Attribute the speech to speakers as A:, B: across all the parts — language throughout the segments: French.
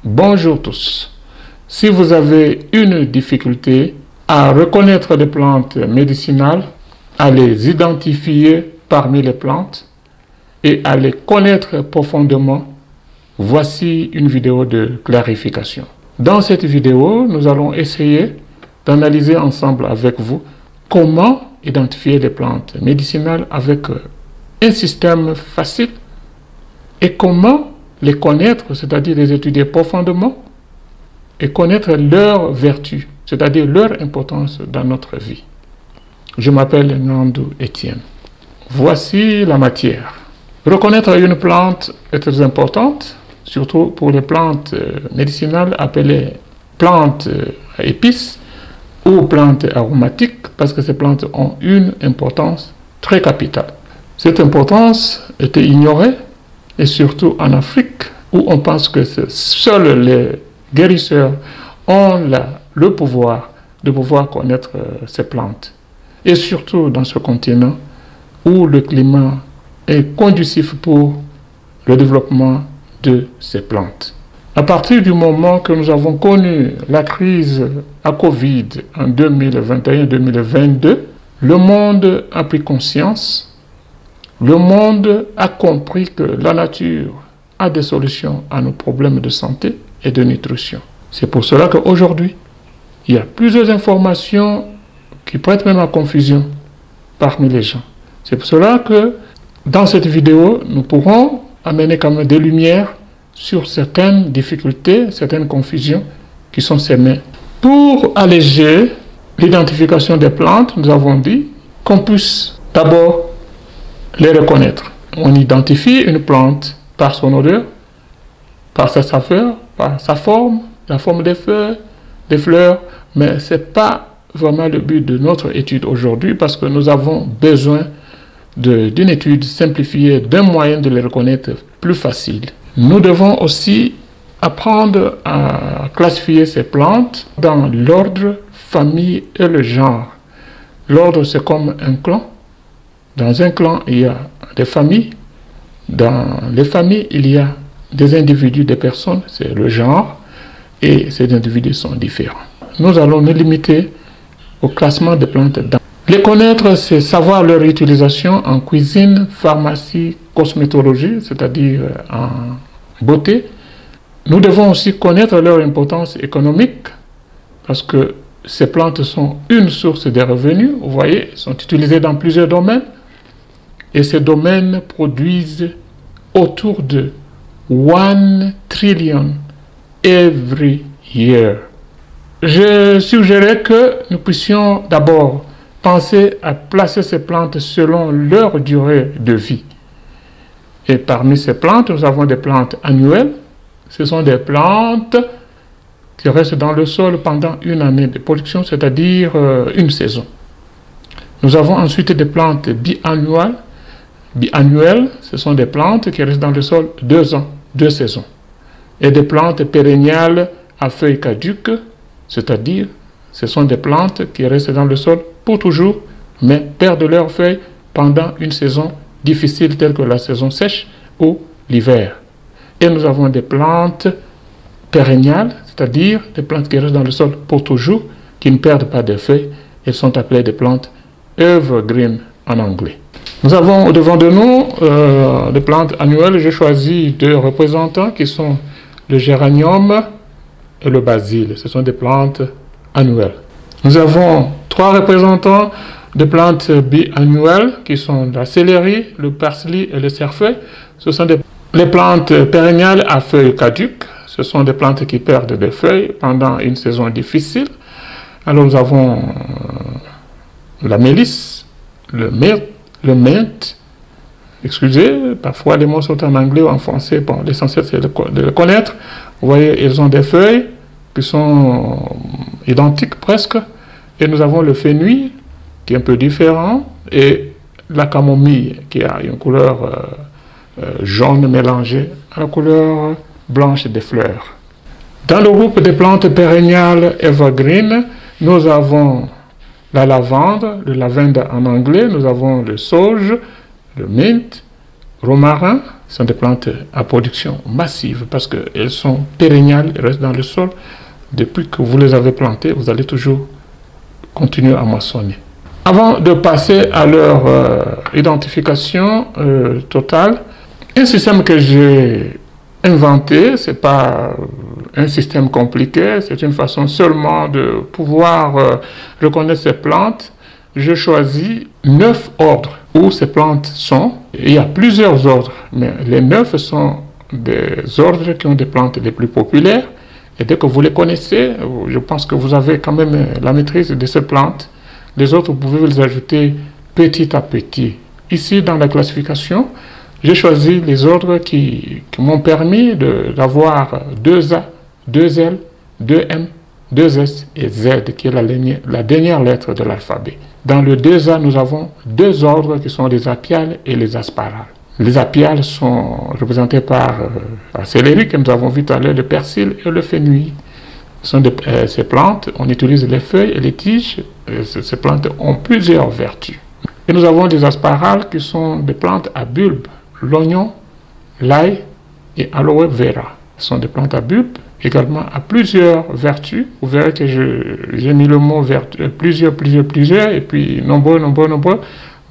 A: Bonjour tous. Si vous avez une difficulté à reconnaître les plantes médicinales, à les identifier parmi les plantes et à les connaître profondément, voici une vidéo de clarification. Dans cette vidéo, nous allons essayer d'analyser ensemble avec vous comment identifier les plantes médicinales avec un système facile et comment les connaître, c'est-à-dire les étudier profondément et connaître leurs vertus, c'est-à-dire leur importance dans notre vie. Je m'appelle Nandou Etienne. Voici la matière. Reconnaître une plante est très importante, surtout pour les plantes médicinales appelées plantes à épices ou plantes aromatiques, parce que ces plantes ont une importance très capitale. Cette importance était ignorée, et surtout en Afrique, où on pense que seuls les guérisseurs ont le pouvoir de pouvoir connaître ces plantes. Et surtout dans ce continent où le climat est conducif pour le développement de ces plantes. À partir du moment que nous avons connu la crise à Covid en 2021-2022, le monde a pris conscience. Le monde a compris que la nature a des solutions à nos problèmes de santé et de nutrition. C'est pour cela qu'aujourd'hui, il y a plusieurs informations qui prêtent même à confusion parmi les gens. C'est pour cela que dans cette vidéo, nous pourrons amener quand même des lumières sur certaines difficultés, certaines confusions qui sont sémées. Pour alléger l'identification des plantes, nous avons dit qu'on puisse d'abord les reconnaître. On identifie une plante par son odeur, par sa saveur, par sa forme, la forme des feuilles, des fleurs, mais ce n'est pas vraiment le but de notre étude aujourd'hui parce que nous avons besoin d'une étude simplifiée, d'un moyen de les reconnaître plus facile. Nous devons aussi apprendre à classifier ces plantes dans l'ordre, famille et le genre. L'ordre, c'est comme un clan. Dans un clan, il y a des familles. Dans les familles, il y a des individus, des personnes, c'est le genre, et ces individus sont différents. Nous allons nous limiter au classement des plantes. Les connaître, c'est savoir leur utilisation en cuisine, pharmacie, cosmétologie, c'est-à-dire en beauté. Nous devons aussi connaître leur importance économique, parce que ces plantes sont une source de revenus, vous voyez, sont utilisées dans plusieurs domaines. Et ces domaines produisent autour de 1 trillion every year. Je suggérais que nous puissions d'abord penser à placer ces plantes selon leur durée de vie. Et parmi ces plantes, nous avons des plantes annuelles. Ce sont des plantes qui restent dans le sol pendant une année de production, c'est-à-dire une saison. Nous avons ensuite des plantes biannuelles. Biannuelles, ce sont des plantes qui restent dans le sol 2 ans, 2 saisons. Et des plantes pérenniales à feuilles caduques, c'est-à-dire ce sont des plantes qui restent dans le sol pour toujours, mais perdent leurs feuilles pendant une saison difficile telle que la saison sèche ou l'hiver. Et nous avons des plantes pérenniales, c'est-à-dire des plantes qui restent dans le sol pour toujours, qui ne perdent pas de feuilles. Elles sont appelées des plantes evergreen en anglais. Nous avons au-devant de nous des plantes annuelles. J'ai choisi 2 représentants qui sont le géranium et le basil. Ce sont des plantes annuelles. Nous avons 3 représentants de plantes biannuelles qui sont la céleri, le persil et le cerfeuil. Ce sont les plantes pérenniales à feuilles caduques. Ce sont des plantes qui perdent des feuilles pendant une saison difficile. Alors nous avons la mélisse, le mint, excusez, parfois les mots sont en anglais ou en français, bon, l'essentiel c'est de le connaître. Vous voyez, ils ont des feuilles qui sont identiques presque, et nous avons le fenouil qui est un peu différent, et la camomille qui a une couleur jaune mélangée à la couleur blanche des fleurs. Dans le groupe des plantes pérenniales evergreen, nous avons la lavande, le lavender en anglais, nous avons le sauge, le mint, romarin, Ce sont des plantes à production massive parce qu'elles sont pérenniales, elles restent dans le sol. Depuis que vous les avez plantées, vous allez toujours continuer à moissonner. Avant de passer à leur identification totale, un système que j'ai inventé, ce n'est pas un système compliqué, c'est une façon seulement de pouvoir reconnaître ces plantes. Je choisis 9 ordres où ces plantes sont. Il y a plusieurs ordres, mais les 9 sont des ordres qui ont des plantes les plus populaires. Et dès que vous les connaissez, je pense que vous avez quand même la maîtrise de ces plantes. Les autres, vous pouvez les ajouter petit à petit. Ici, dans la classification, j'ai choisi les ordres qui m'ont permis d'avoir 2A, 2L, 2M, 2S et Z, qui est la dernière lettre de l'alphabet. Dans le 2A, nous avons 2 ordres qui sont les apiales et les asparales. Les apiales sont représentés par la céleri, que nous avons vu tout à l'heure, le persil et le fenouil. Ce sont ces plantes, on utilise les feuilles et les tiges. Ces plantes ont plusieurs vertus. Et nous avons des asparales qui sont des plantes à bulbes. L'oignon, l'ail et aloe vera. Ce sont des plantes à bulbes, également à plusieurs vertus. Vous verrez que j'ai mis le mot vertu, plusieurs, et puis nombreux.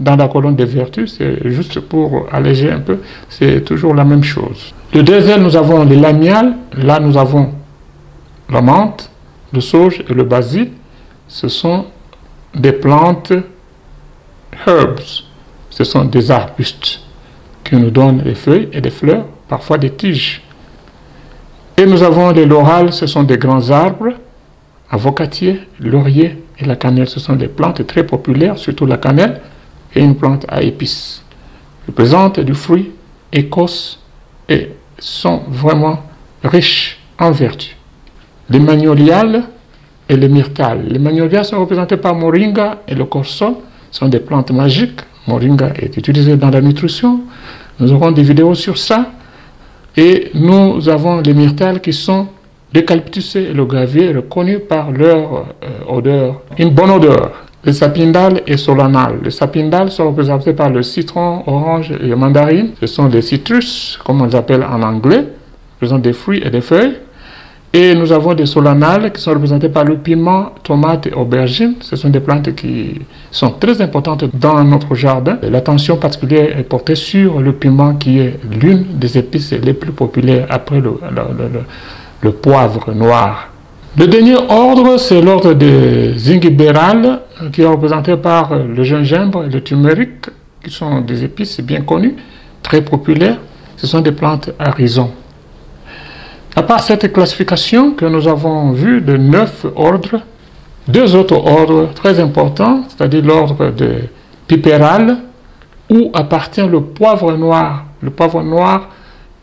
A: Dans la colonne des vertus, c'est juste pour alléger un peu, c'est toujours la même chose. Le deuxième, nous avons les lamiales. Là, nous avons la menthe, le sauge et le basil. Ce sont des plantes herbs. Ce sont des arbustes qui nous donnent des feuilles et des fleurs, parfois des tiges. Et nous avons les laurales, ce sont des grands arbres, avocatiers, laurier et la cannelle. Ce sont des plantes très populaires, surtout la cannelle, et une plante à épices. Elles présentent du fruit écosse et sont vraiment riches en vertus. Les magnoliales et les myrtales. Les magnoliales sont représentées par moringa et le corsol. Ce sont des plantes magiques. Moringa est utilisé dans la nutrition. Nous aurons des vidéos sur ça. Et nous avons les myrtales qui sont l'eucalyptus et le gravier, reconnus par leur odeur, une bonne odeur. Les sapindales et solanales. Les sapindales sont représentés par le citron, orange et mandarine. Ce sont des citrus, comme on les appelle en anglais, représentent des fruits et des feuilles. Et nous avons des solanales qui sont représentées par le piment, tomate et aubergine. Ce sont des plantes qui sont très importantes dans notre jardin. L'attention particulière est portée sur le piment qui est l'une des épices les plus populaires après le poivre noir. Le dernier ordre, c'est l'ordre des zingibérales qui est représenté par le gingembre et le turmeric, qui sont des épices bien connues, très populaires. Ce sont des plantes à rhizome. À part cette classification que nous avons vue de 9 ordres, 2 autres ordres très importants, c'est-à-dire l'ordre de pipérales, où appartient le poivre noir. Le poivre noir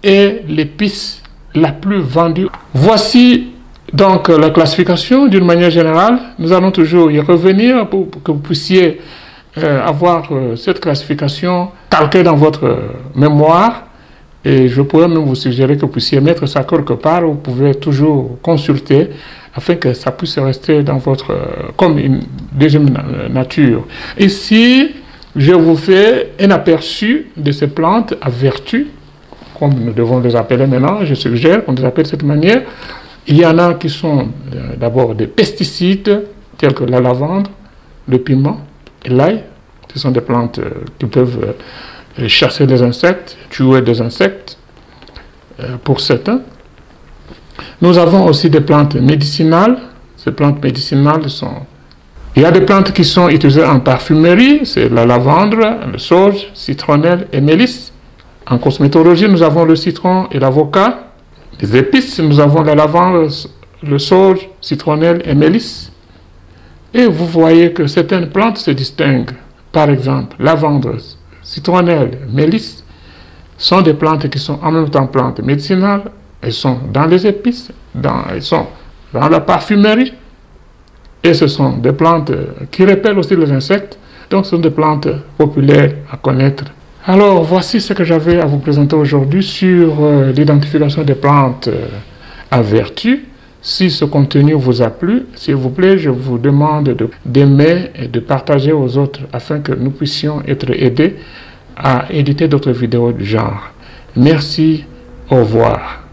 A: est l'épice la plus vendue. Voici donc la classification d'une manière générale. Nous allons toujours y revenir pour que vous puissiez avoir cette classification calquée dans votre mémoire. Et je pourrais même vous suggérer que vous puissiez mettre ça quelque part. Vous pouvez toujours consulter afin que ça puisse rester dans votre comme une deuxième nature. Ici, je vous fais un aperçu de ces plantes à vertu, comme nous devons les appeler maintenant. Je suggère qu'on les appelle de cette manière. Il y en a qui sont d'abord des pesticides, tels que la lavande, le piment et l'ail. Ce sont des plantes qui peuvent chasser des insectes, tuer des insectes, pour certains. Nous avons aussi des plantes médicinales. Ces plantes médicinales sont... Il y a des plantes qui sont utilisées en parfumerie, c'est la lavande, le sauge, citronnelle et mélisse. En cosmétologie, nous avons le citron et l'avocat. Les épices, nous avons la lavande, le sauge, citronnelle et mélisse. Et vous voyez que certaines plantes se distinguent. Par exemple, lavande, citronnelle, mélisse sont des plantes qui sont en même temps plantes médicinales. Elles sont dans les épices, elles sont dans la parfumerie. Et ce sont des plantes qui repellent aussi les insectes. Donc ce sont des plantes populaires à connaître. Alors voici ce que j'avais à vous présenter aujourd'hui sur l'identification des plantes à vertu. Si ce contenu vous a plu, s'il vous plaît, je vous demande d'aimer et de partager aux autres afin que nous puissions être aidés à éditer d'autres vidéos du genre. Merci, au revoir.